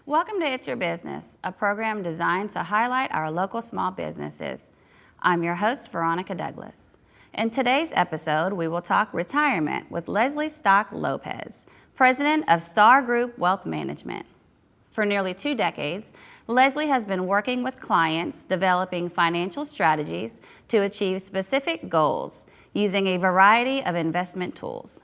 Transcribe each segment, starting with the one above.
Welcome to It's Your Business, a program designed to highlight our local small businesses. I'm your host, Veronica Douglas. In today's episode, we will talk retirement with Leslea Stock-Lopez, president of Star Group Wealth Management. For nearly 2 decades, Leslea has been working with clients developing financial strategies to achieve specific goals using a variety of investment tools.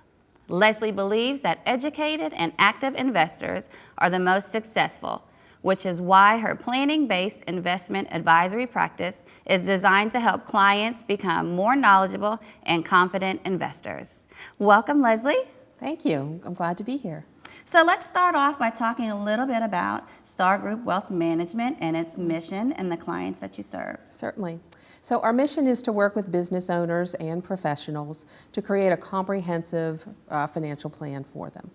Leslea believes that educated and active investors are the most successful, which is why her planning-based investment advisory practice is designed to help clients become more knowledgeable and confident investors. Welcome, Leslea. Thank you. I'm glad to be here. So let's start off by talking a little bit about Star Group Wealth Management and its mission and the clients that you serve. Certainly. So our mission is to work with business owners and professionals to create a comprehensive financial plan for them.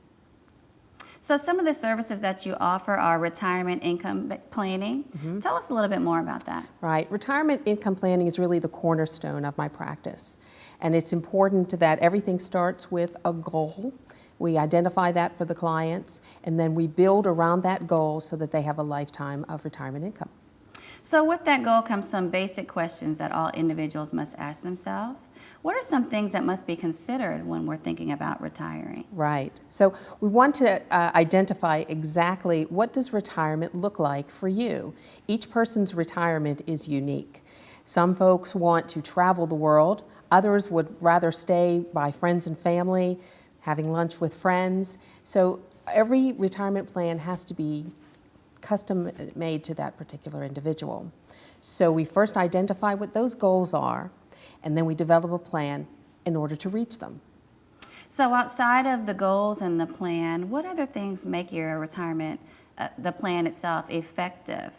So some of the services that you offer are retirement income planning. Tell us a little bit more about that. Right. Retirement income planning is really the cornerstone of my practice. And it's important that everything starts with a goal. We identify that for the clients, and then we build around that goal so that they have a lifetime of retirement income. So with that goal comes some basic questions that all individuals must ask themselves. What are some things that must be considered when we're thinking about retiring? Right. So we want to identify exactly what does retirement look like for you. Each person's retirement is unique. Some folks want to travel the world. Others would rather stay by friends and family, having lunch with friends. So every retirement plan has to be custom made to that particular individual. So we first identify what those goals are, and then we develop a plan in order to reach them. So outside of the goals and the plan, what other things make your retirement, the plan itself, effective?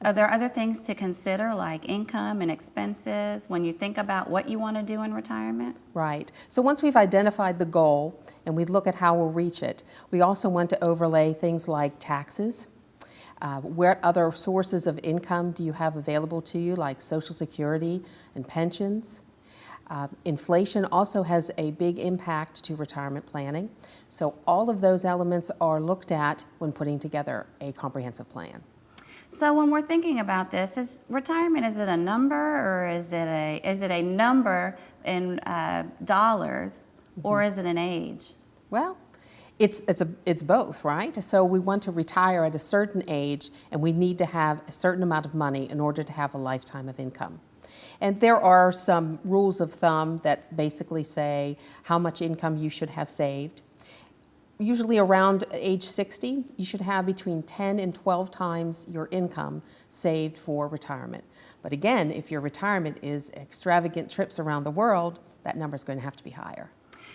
Are there other things to consider, like income and expenses, when you think about what you want to do in retirement? Right. So once we've identified the goal and we look at how we'll reach it, we also want to overlay things like taxes. What other sources of income do you have available to you, like Social Security and pensions? Inflation also has a big impact to retirement planning. So all of those elements are looked at when putting together a comprehensive plan. So when we're thinking about this, is retirement, is it a number, or is it a number in dollars, or is it an age? Well, it's both, right? So we want to retire at a certain age, and we need to have a certain amount of money in order to have a lifetime of income. And there are some rules of thumb that basically say how much income you should have saved. Usually around age 60, you should have between 10 and 12 times your income saved for retirement. But again, if your retirement is extravagant trips around the world, that number is going to have to be higher.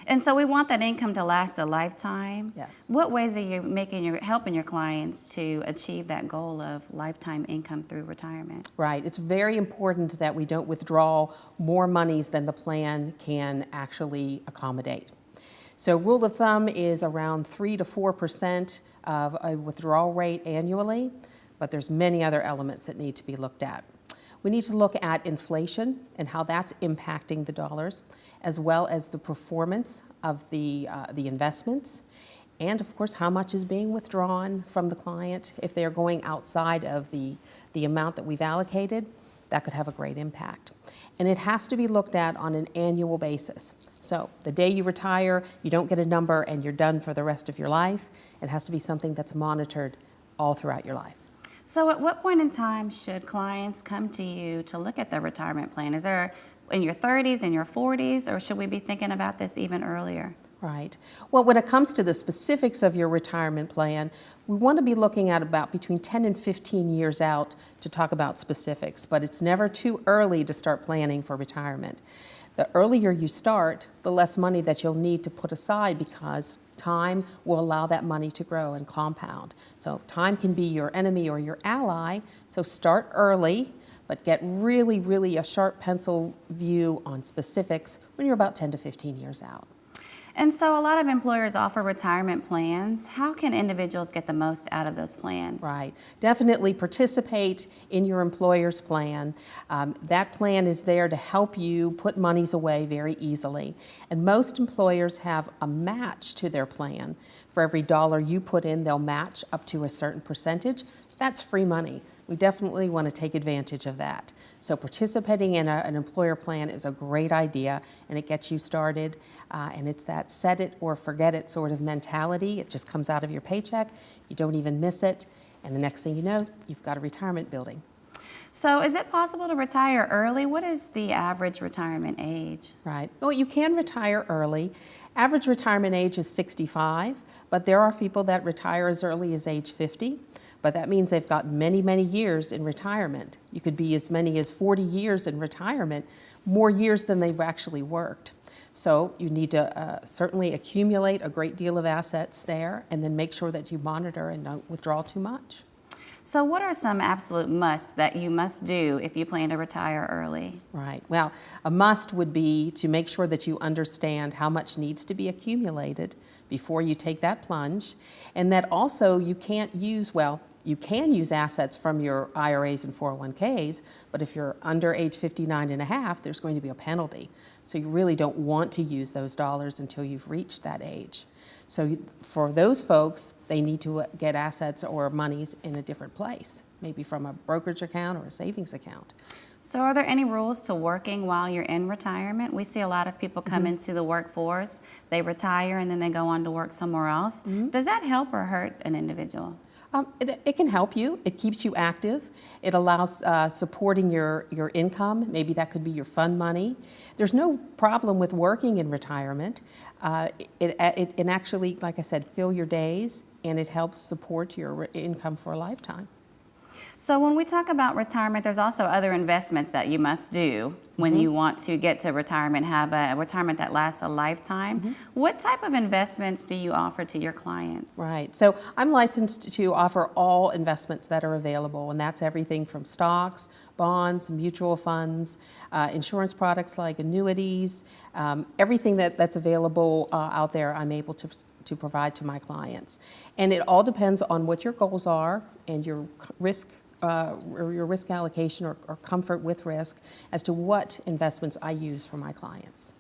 And so we want that income to last a lifetime. Yes. What ways are you helping your clients to achieve that goal of lifetime income through retirement? Right. It's very important that we don't withdraw more monies than the plan can actually accommodate. So rule of thumb is around 3 to 4% of a withdrawal rate annually, but there's many other elements that need to be looked at. We need to look at inflation and how that's impacting the dollars, as well as the performance of the investments, and of course how much is being withdrawn from the client. If they are going outside of the amount that we've allocated, that could have a great impact. And it has to be looked at on an annual basis. So the day you retire, you don't get a number and you're done for the rest of your life. It has to be something that's monitored all throughout your life. So at what point in time should clients come to you to look at their retirement plan? Is there in your 30s, in your 40s, or should we be thinking about this even earlier? Right. Well, when it comes to the specifics of your retirement plan, we want to be looking at about between 10 and 15 years out to talk about specifics, but it's never too early to start planning for retirement. The earlier you start, the less money that you'll need to put aside, because time will allow that money to grow and compound. So time can be your enemy or your ally, so start early, but get really a sharp pencil view on specifics when you're about 10 to 15 years out. And so a lot of employers offer retirement plans. How can individuals get the most out of those plans? Right. Definitely participate in your employer's plan. That plan is there to help you put monies away very easily. And most employers have a match to their plan. For every dollar you put in, they'll match up to a certain percentage. That's free money. We definitely want to take advantage of that. So participating in an employer plan is a great idea, and it gets you started. And it's that set it or forget it sort of mentality. It just comes out of your paycheck. You don't even miss it. And the next thing you know, you've got a retirement building. So is it possible to retire early? What is the average retirement age? Right. Well, you can retire early. Average retirement age is 65, but there are people that retire as early as age 50. But that means they've got many, many years in retirement. You could be as many as 40 years in retirement, more years than they've actually worked. So you need to certainly accumulate a great deal of assets there, and then make sure that you monitor and don't withdraw too much. So what are some absolute musts that you must do if you plan to retire early? Right. Well, a must would be to make sure that you understand how much needs to be accumulated before you take that plunge, and that also you can't use, well, you can use assets from your IRAs and 401ks, but if you're under age 59 and a half, there's going to be a penalty. So you really don't want to use those dollars until you've reached that age. So for those folks, they need to get assets or monies in a different place, maybe from a brokerage account or a savings account. So are there any rules to working while you're in retirement? We see a lot of people come into the workforce, they retire, and then they go on to work somewhere else. Does that help or hurt an individual? It can help you. It keeps you active. It allows supporting your income. Maybe that could be your fund money. There's no problem with working in retirement. It can actually, like I said, fill your days, and it helps support your income for a lifetime. So when we talk about retirement, there's also other investments that you must do when you want to get to retirement, have a retirement that lasts a lifetime. What type of investments do you offer to your clients? Right. So I'm licensed to offer all investments that are available, and that's everything from stocks, bonds, mutual funds, insurance products like annuities, everything that's available out there I'm able to provide to my clients. And it all depends on what your goals are and your risk or your risk allocation or comfort with risk as to what investments I use for my clients.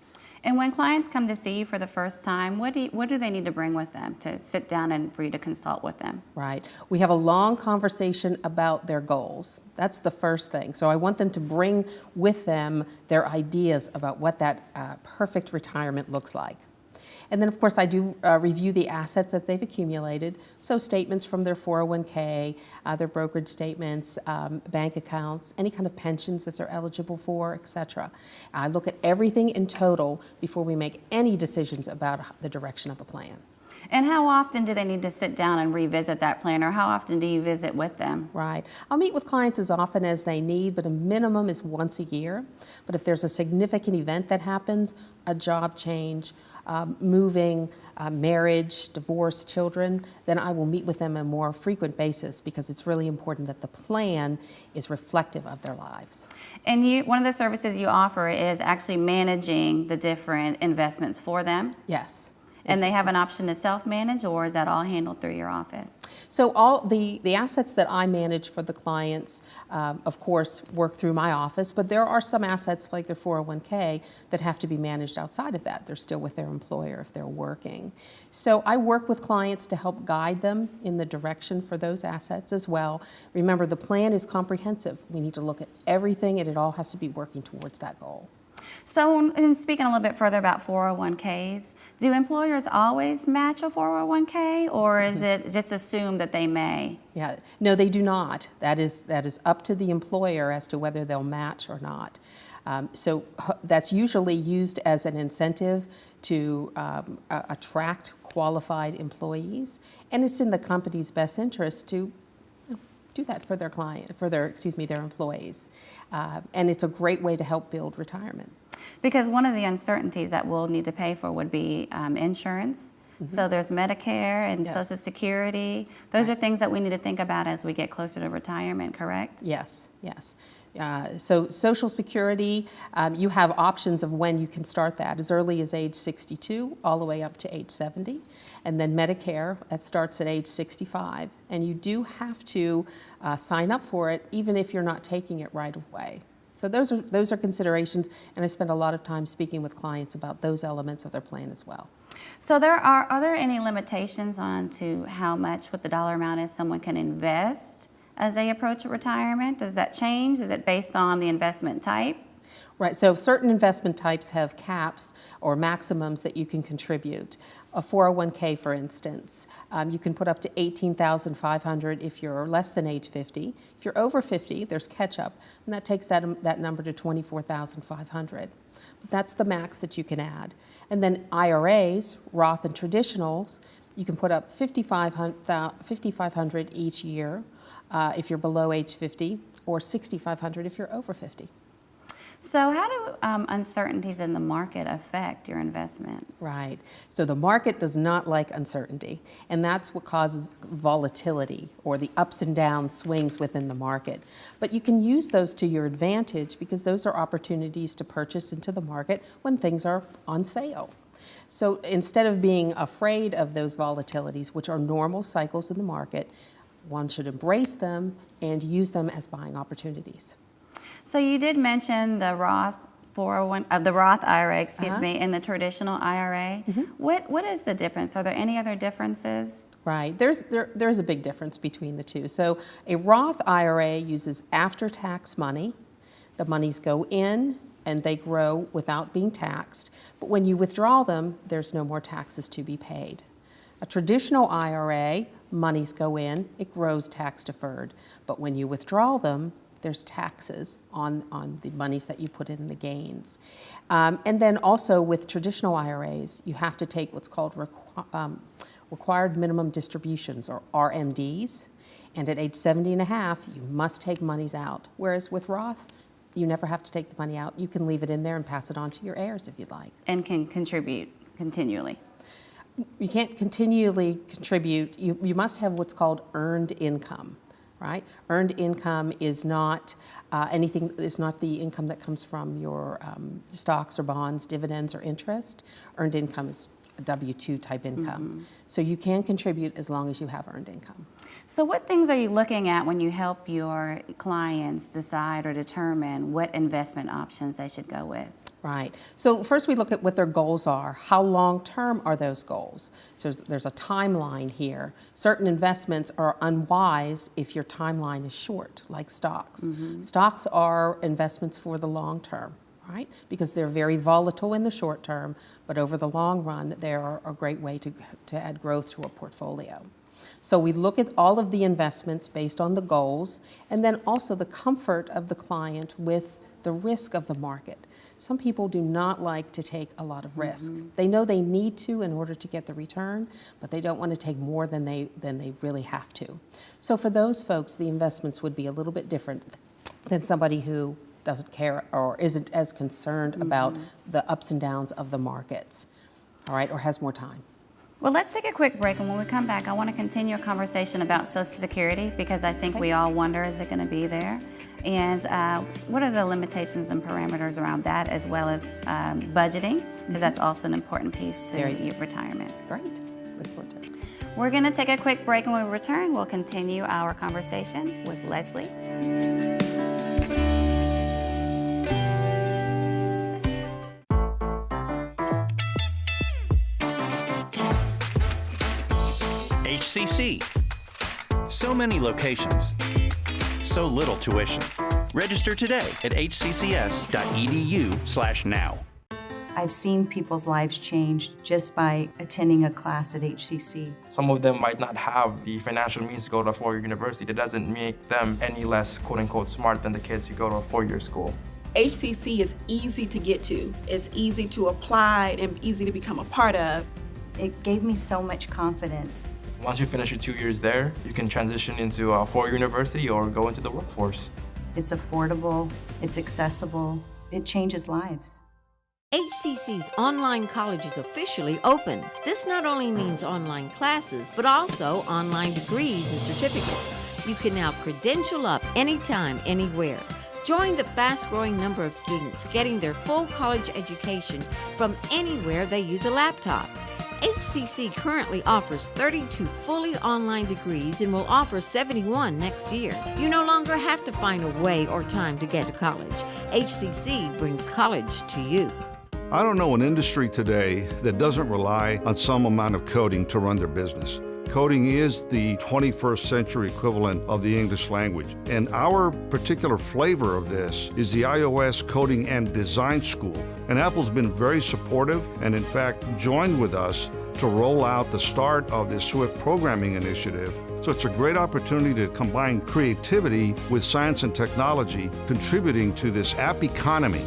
And when clients come to see you for the first time, what do they need to bring with them to sit down and for you to consult with them? Right. We have a long conversation about their goals. That's the first thing. So I want them to bring with them their ideas about what that perfect retirement looks like. And then, of course, I do review the assets that they've accumulated, so statements from their 401k, their brokerage statements, bank accounts, any kind of pensions that they're eligible for, etc. I look at everything in total before we make any decisions about the direction of the plan. And how often do they need to sit down and revisit that plan, or how often do you visit with them? Right. I'll meet with clients as often as they need, but a minimum is once a year. But if there's a significant event that happens, a job change, moving, marriage, divorce, children, then I will meet with them on a more frequent basis because it's really important that the plan is reflective of their lives. And one of the services you offer is actually managing the different investments for them? Yes. And they have an option to self-manage, or is that all handled through your office? So all the assets that I manage for the clients, of course, work through my office, but there are some assets like their 401k that have to be managed outside of that. They're still with their employer if they're working. So I work with clients to help guide them in the direction for those assets as well. Remember, the plan is comprehensive. We need to look at everything, and it all has to be working towards that goal. So, in speaking a little bit further about 401ks, do employers always match a 401k, or is it just assumed that they may? Yeah, no, they do not. That is up to the employer as to whether they'll match or not. So that's usually used as an incentive to attract qualified employees, and it's in the company's best interest to do that for their their employees. And it's a great way to help build retirement. Because one of the uncertainties that we'll need to pay for would be insurance. So there's Medicare and Yes. Social Security. Those are things that we need to think about as we get closer to retirement, correct? Yes, yes. So Social Security, you have options of when you can start that, as early as age 62 all the way up to age 70. And then Medicare, that starts at age 65. And you do have to sign up for it even if you're not taking it right away. So those are considerations, and I spend a lot of time speaking with clients about those elements of their plan as well. So are there any limitations on to how much, what the dollar amount is someone can invest as they approach retirement? Does that change? Is it based on the investment type? Right, so certain investment types have caps or maximums that you can contribute. A 401k, for instance, you can put up to $18,500 if you're less than age 50. If you're over 50, there's catch-up, and that takes that number to $24,500. But that's the max that you can add. And then IRAs, Roth and traditionals, you can put up $5,500 each year if you're below age 50, or $6,500 if you're over 50. So how do uncertainties in the market affect your investments? Right. So the market does not like uncertainty, and that's what causes volatility or the ups and down swings within the market. But you can use those to your advantage because those are opportunities to purchase into the market when things are on sale. So instead of being afraid of those volatilities, which are normal cycles in the market, one should embrace them and use them as buying opportunities. So you did mention the Roth 401, the Roth IRA, excuse me, and the traditional IRA. What is the difference? Are there any other differences? Right, there's a big difference between the two. So a Roth IRA uses after-tax money. The monies go in and they grow without being taxed. But when you withdraw them, there's no more taxes to be paid. A traditional IRA, monies go in, it grows tax deferred. But when you withdraw them, there's taxes on the monies that you put in the gains. And then also with traditional IRAs, you have to take what's called required minimum distributions, or RMDs. And at age 70 and a half, you must take monies out. Whereas with Roth, you never have to take the money out. You can leave it in there and pass it on to your heirs if you'd like. And can contribute continually. You can't continually contribute. You must have what's called earned income. Right? Earned income is not anything. It's not the income that comes from your stocks or bonds, dividends or interest. Earned income is a W-2 type income. So you can contribute as long as you have earned income. So what things are you looking at when you help your clients decide or determine what investment options they should go with? Right. So first we look at what their goals are. How long-term are those goals? So there's a timeline here. Certain investments are unwise if your timeline is short, like stocks. Stocks are investments for the long term, right? Because they're very volatile in the short term, but over the long run, they are a great way to add growth to a portfolio. So we look at all of the investments based on the goals, and then also the comfort of the client with the risk of the market. Some people do not like to take a lot of risk. They know they need to in order to get the return, but they don't want to take more than they really have to. So for those folks, the investments would be a little bit different than somebody who doesn't care or isn't as concerned about the ups and downs of the markets, all right, or has more time. Well, let's take a quick break, and when we come back, I want to continue a conversation about Social Security because I think we all wonder, is it going to be there? And what are the limitations and parameters around that, as well as budgeting, because that's also an important piece to your retirement. Great. Look forward to it. We're going to take a quick break, and when we return, we'll continue our conversation with Leslea. HCC. So many locations. So little tuition. Register today at hccs.edu/now. I've seen people's lives change just by attending a class at HCC. Some of them might not have the financial means to go to a four-year university. That doesn't make them any less quote-unquote smart than the kids who go to a four-year school. HCC is easy to get to. It's easy to apply and easy to become a part of. It gave me so much confidence. Once you finish your 2 years there, you can transition into a four-year university or go into the workforce. It's affordable, it's accessible, it changes lives. HCC's online college is officially open. This not only means online classes, but also online degrees and certificates. You can now credential up anytime, anywhere. Join the fast-growing number of students getting their full college education from anywhere they use a laptop. HCC currently offers 32 fully online degrees and will offer 71 next year. You no longer have to find a way or time to get to college. HCC brings college to you. I don't know an industry today that doesn't rely on some amount of coding to run their business. Coding is the 21st century equivalent of the English language. And our particular flavor of this is the iOS Coding and Design School. And Apple's been very supportive and in fact joined with us to roll out the start of this Swift programming initiative. So it's a great opportunity to combine creativity with science and technology, contributing to this app economy.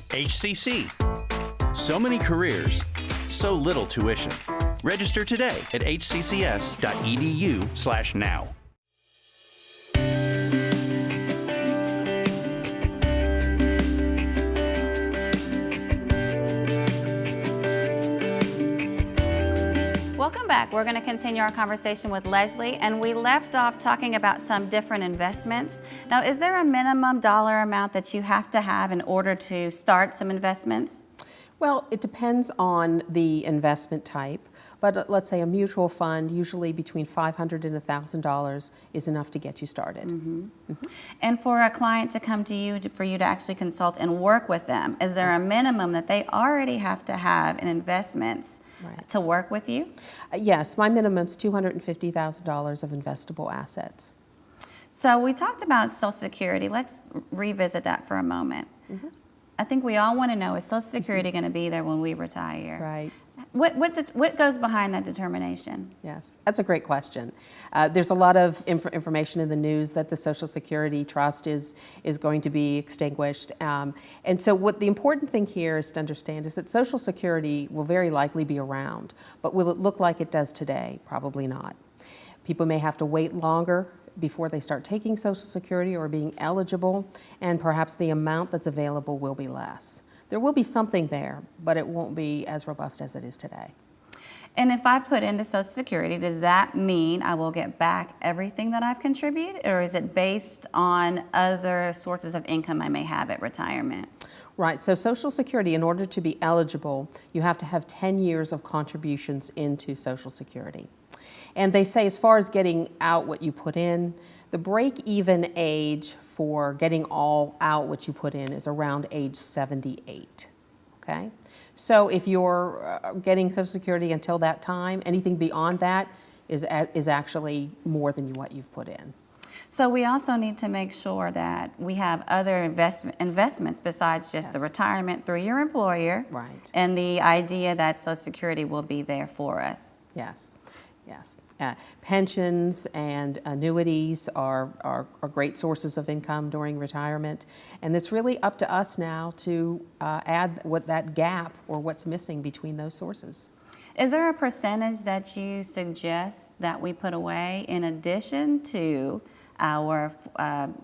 HCC. So many careers, so little tuition. Register today at hccs.edu/now. Welcome back. We're going to continue our conversation with Leslea, and we left off talking about some different investments. Now, is there a minimum dollar amount that you have to have in order to start some investments? Well, it depends on the investment type, but let's say a mutual fund, usually between $500 and $1,000 is enough to get you started. And for a client to come to you, for you to actually consult and work with them, is there a minimum that they already have to have in investments to work with you? Yes, my minimum is $250,000 of investable assets. So we talked about Social Security. Let's revisit that for a moment. I think we all want to know, is Social Security going to be there when we retire? Right. What goes behind that determination? Yes, that's a great question. There's a lot of information in the news that the Social Security Trust is going to be extinguished. And so what the important thing here is to understand is that Social Security will very likely be around, but will it look like it does today? Probably not. People may have to wait longer before they start taking Social Security or being eligible, and perhaps the amount that's available will be less. There will be something there, but it won't be as robust as it is today. And if I put into Social Security, does that mean I will get back everything that I've contributed, or is it based on other sources of income I may have at retirement? Right, so Social Security, in order to be eligible, you have to have 10 years of contributions into Social Security. And they say as far as getting out what you put in, the break-even age for getting all out what you put in is around age 78, okay? So if you're getting Social Security until that time, anything beyond that is actually more than what you've put in. So we also need to make sure that we have other investments besides just the retirement through your employer, right? And the idea that Social Security will be there for us. Yes, yes. Pensions and annuities are great sources of income during retirement, and it's really up to us now to add that gap or what's missing between those sources. Is there a percentage that you suggest that we put away in addition to our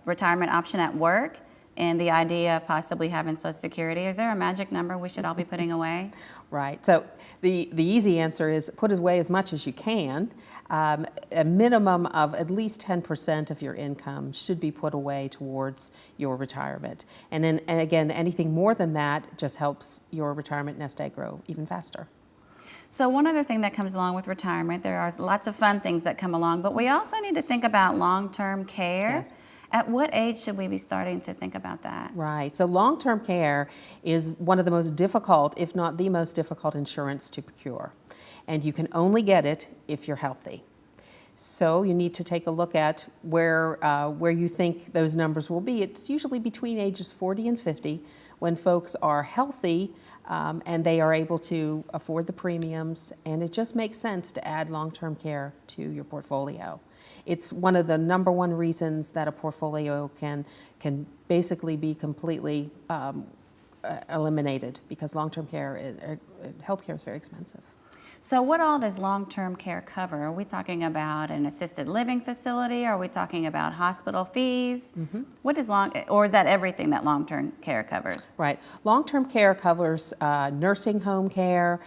retirement option at work and the idea of possibly having Social Security? Is there a magic number we should all be putting away? Right. So the easy answer is put away as much as you can. A minimum of at least 10% of your income should be put away towards your retirement. And again, anything more than that just helps your retirement nest egg grow even faster. So one other thing that comes along with retirement, there are lots of fun things that come along, but we also need to think about long-term care. Yes. At what age should we be starting to think about that? Right. So long-term care is one of the most difficult, if not the most difficult, insurance to procure. And you can only get it if you're healthy. So you need to take a look at where you think those numbers will be. It's usually between ages 40 and 50 when folks are healthy and they are able to afford the premiums, and it just makes sense to add long-term care to your portfolio. It's one of the #1 reasons that a portfolio can basically be completely eliminated, because long-term care, health care is very expensive. So what all does long-term care cover? Are we talking about an assisted living facility? Are we talking about hospital fees? What is or is that everything that long-term care covers? Right. Long-term care covers nursing home care,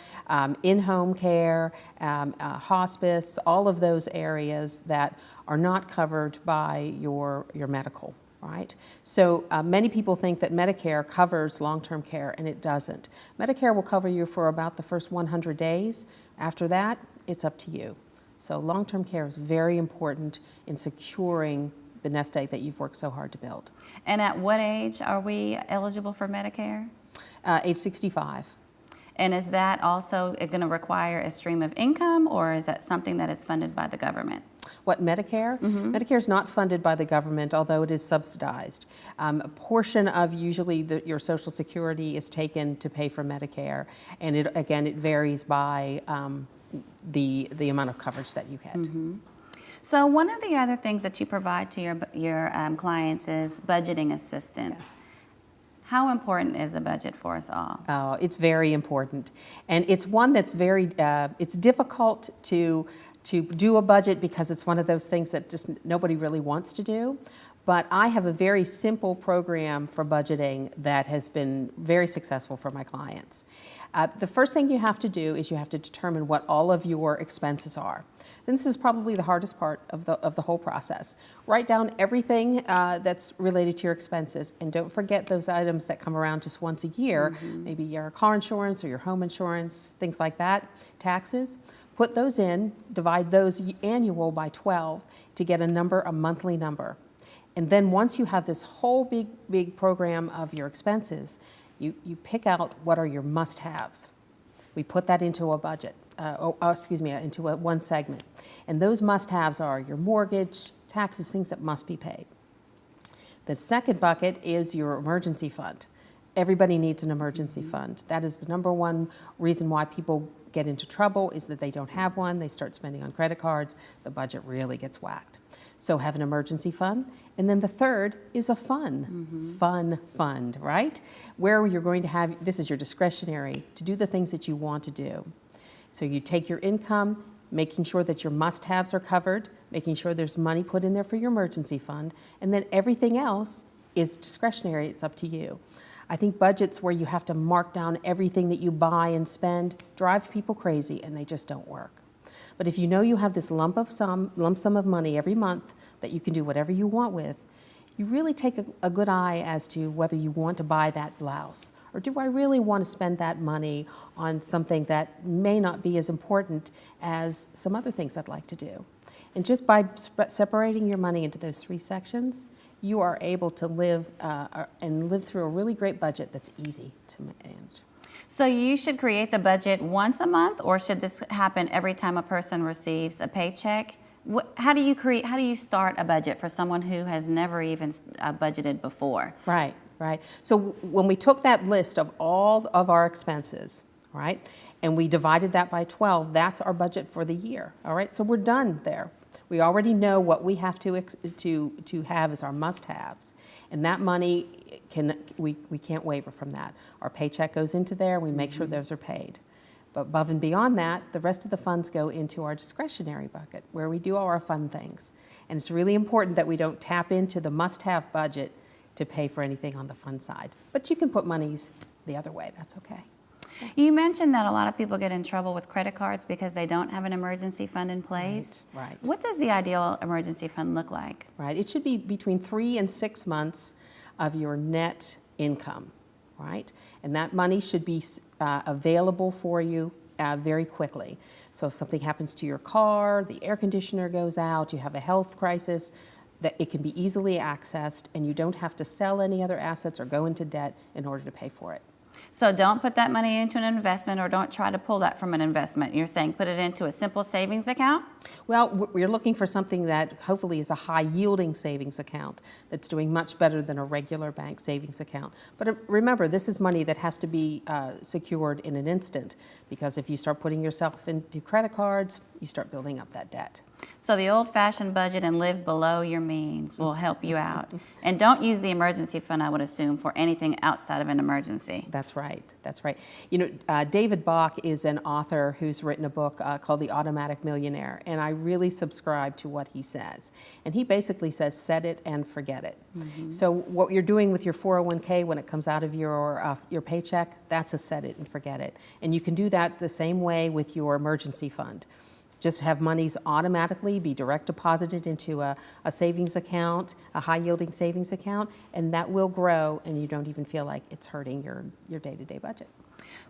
in-home care, hospice, all of those areas that are not covered by your medical. Right? So many people think that Medicare covers long-term care, and it doesn't. Medicare will cover you for about the first 100 days. After that, it's up to you. So long-term care is very important in securing the nest egg that you've worked so hard to build. And at what age are we eligible for Medicare? Age 65. And is that also going to require a stream of income, or is that something that is funded by the government? What, Medicare? Medicare is not funded by the government, although it is subsidized. A portion of usually your Social Security is taken to pay for Medicare, and it varies by the amount of coverage that you get. So one of the other things that you provide to your clients is budgeting assistance. Yes. How important is a budget for us all? Oh, it's very important, and it's one that's very. It's difficult to do a budget because it's one of those things that just nobody really wants to do. But I have a very simple program for budgeting that has been very successful for my clients. The first thing you have to do is you have to determine what all of your expenses are. And this is probably the hardest part of the whole process. Write down everything that's related to your expenses, and don't forget those items that come around just once a year, maybe your car insurance or your home insurance, things like that, taxes. Put those in, divide those annual by 12 to get a monthly number. And then once you have this whole big program of your expenses, you pick out what are your must-haves. We put that into a budget, into one segment. And those must-haves are your mortgage, taxes, things that must be paid. The second bucket is your emergency fund. Everybody needs an emergency fund. That is the number one reason why people get into trouble, is that they don't have one. They start spending on credit cards. The budget really gets whacked. So have an emergency fund. And then the third is a fun fund, right? Where you're going to have, this is your discretionary, to do the things that you want to do. So you take your income, making sure that your must-haves are covered, making sure there's money put in there for your emergency fund, and then everything else is discretionary. It's up to you. I think budgets where you have to mark down everything that you buy and spend drive people crazy, and they just don't work. But if you know you have this lump sum of money every month that you can do whatever you want with, you really take a good eye as to whether you want to buy that blouse, or do I really want to spend that money on something that may not be as important as some other things I'd like to do. And just by separating your money into those three sections, you are able to live through a really great budget that's easy to manage. So you should create the budget once a month, or should this happen every time a person receives a paycheck? How do you start a budget for someone who has never even budgeted before? Right. So when we took that list of all of our expenses, right, and we divided that by 12, that's our budget for the year. All right, so we're done there. We already know what we have to have as our must-haves, and that money we can't waver from that. Our paycheck goes into there. We make sure those are paid. But above and beyond that, the rest of the funds go into our discretionary bucket, where we do all our fun things. And it's really important that we don't tap into the must-have budget to pay for anything on the fun side. But you can put monies the other way. That's okay. You mentioned that a lot of people get in trouble with credit cards because they don't have an emergency fund in place. Right. What does the ideal emergency fund look like? Right. It should be between 3 and 6 months of your net income, right? And that money should be available for you very quickly. So if something happens to your car, the air conditioner goes out, you have a health crisis, that it can be easily accessed, and you don't have to sell any other assets or go into debt in order to pay for it. So don't put that money into an investment, or don't try to pull that from an investment. You're saying put it into a simple savings account? Well, we're looking for something that hopefully is a high-yielding savings account that's doing much better than a regular bank savings account. But remember, this is money that has to be secured in an instant, because if you start putting yourself into credit cards, you start building up that debt. So the old-fashioned budget and live below your means will help you out. And don't use the emergency fund, I would assume, for anything outside of an emergency. That's right. That's right. You know, David Bach is an author who's written a book called The Automatic Millionaire, and I really subscribe to what he says. And he basically says, set it and forget it. So what you're doing with your 401k when it comes out of your paycheck, that's a set it and forget it. And you can do that the same way with your emergency fund. Just have monies automatically be direct deposited into a savings account, a high-yielding savings account, and that will grow, and you don't even feel like it's hurting your day-to-day budget.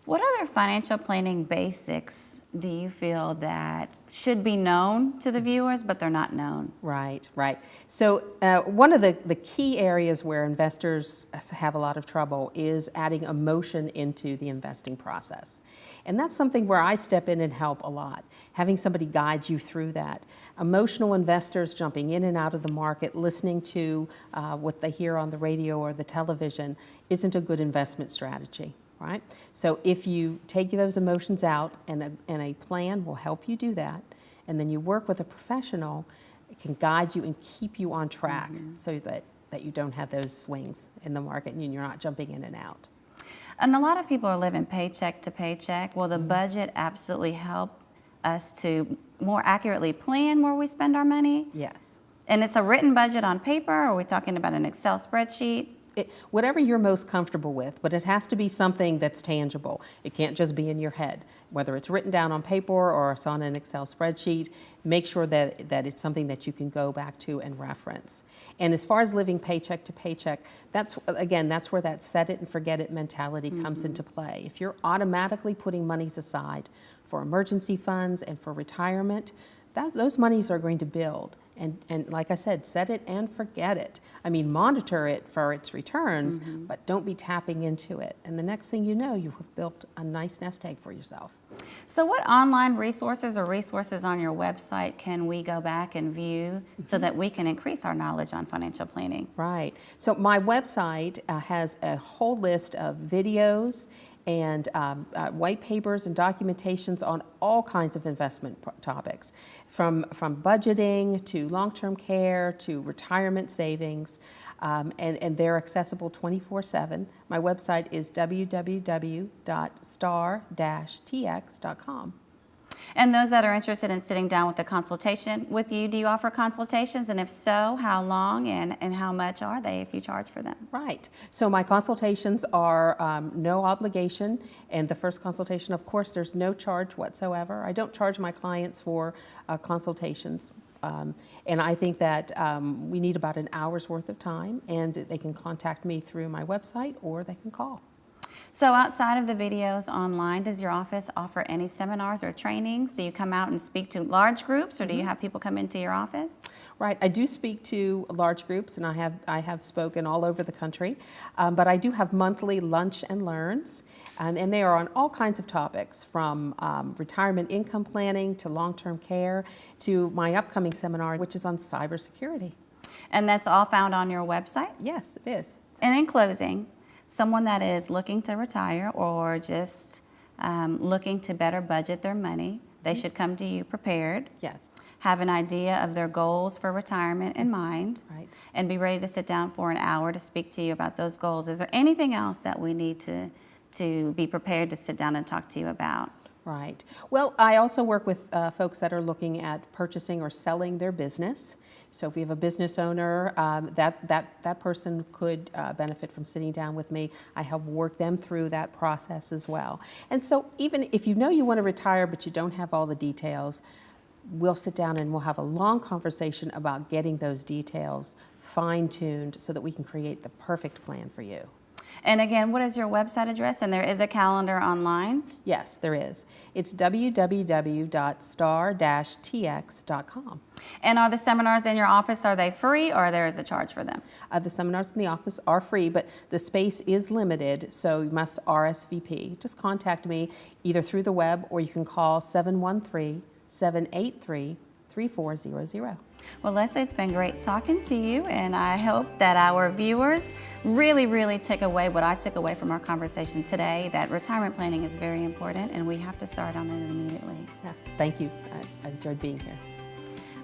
What other financial planning basics do you feel that should be known to the viewers, but they're not known? Right, right. So one of the key areas where investors have a lot of trouble is adding emotion into the investing process. And that's something where I step in and help a lot, having somebody guide you through that. Emotional investors jumping in and out of the market, listening to what they hear on the radio or the television isn't a good investment strategy. Right? So if you take those emotions out, and a plan will help you do that, and then you work with a professional, it can guide you and keep you on track so that you don't have those swings in the market and you're not jumping in and out. And a lot of people are living paycheck to paycheck. Will the budget absolutely help us to more accurately plan where we spend our money? Yes. And it's a written budget on paper, or are we talking about an Excel spreadsheet? Whatever you're most comfortable with, but it has to be something that's tangible. It can't just be in your head. Whether it's written down on paper or it's on an Excel spreadsheet, make sure that it's something that you can go back to and reference. And as far as living paycheck to paycheck, that's where that set it and forget it mentality comes into play. If you're automatically putting monies aside for emergency funds and for retirement, those monies are going to build. And like I said, set it and forget it. I mean, monitor it for its returns, but don't be tapping into it. And the next thing you know, you have built a nice nest egg for yourself. So what online resources or resources on your website can we go back and view so that we can increase our knowledge on financial planning? Right. So my website has a whole list of videos and white papers and documentations on all kinds of investment topics, from budgeting to long-term care to retirement savings, and they're accessible 24/7. My website is www.star-tx.com. And those that are interested in sitting down with a consultation with you, do you offer consultations? And if so, how long and how much are they if you charge for them? Right. So my consultations are no obligation. And the first consultation, of course, there's no charge whatsoever. I don't charge my clients for consultations. And I think that we need about an hour's worth of time, and they can contact me through my website or they can call. So outside of the videos online, does your office offer any seminars or trainings? Do you come out and speak to large groups, or do you have people come into your office? Right, I do speak to large groups, and I have spoken all over the country, but I do have monthly lunch and learns, and they are on all kinds of topics, from retirement income planning to long-term care to my upcoming seminar, which is on cybersecurity. And that's all found on your website? Yes, it is. And in closing, someone that is looking to retire or just looking to better budget their money, they should come to you prepared. Yes. Have an idea of their goals for retirement in mind, Right. and be ready to sit down for an hour to speak to you about those goals. Is there anything else that we need to be prepared to sit down and talk to you about? Right. Well, I also work with folks that are looking at purchasing or selling their business. So if we have a business owner, that person could benefit from sitting down with me. I help work them through that process as well. And so even if you know you want to retire but you don't have all the details, we'll sit down and we'll have a long conversation about getting those details fine-tuned so that we can create the perfect plan for you. And again, what is your website address? And there is a calendar online? Yes, there is. It's www.star-tx.com. And are the seminars in your office, are they free, or there is a charge for them? The seminars in the office are free, but the space is limited, so you must RSVP. Just contact me either through the web, or you can call 713-783-3400. Well, Leslea, it's been great talking to you, and I hope that our viewers really take away what I took away from our conversation today, that retirement planning is very important, and we have to start on it immediately. Yes, thank you. I enjoyed being here.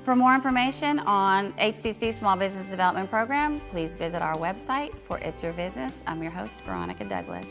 For more information on HCC Small Business Development Program, please visit our website for It's Your Business. I'm your host, Veronica Douglas.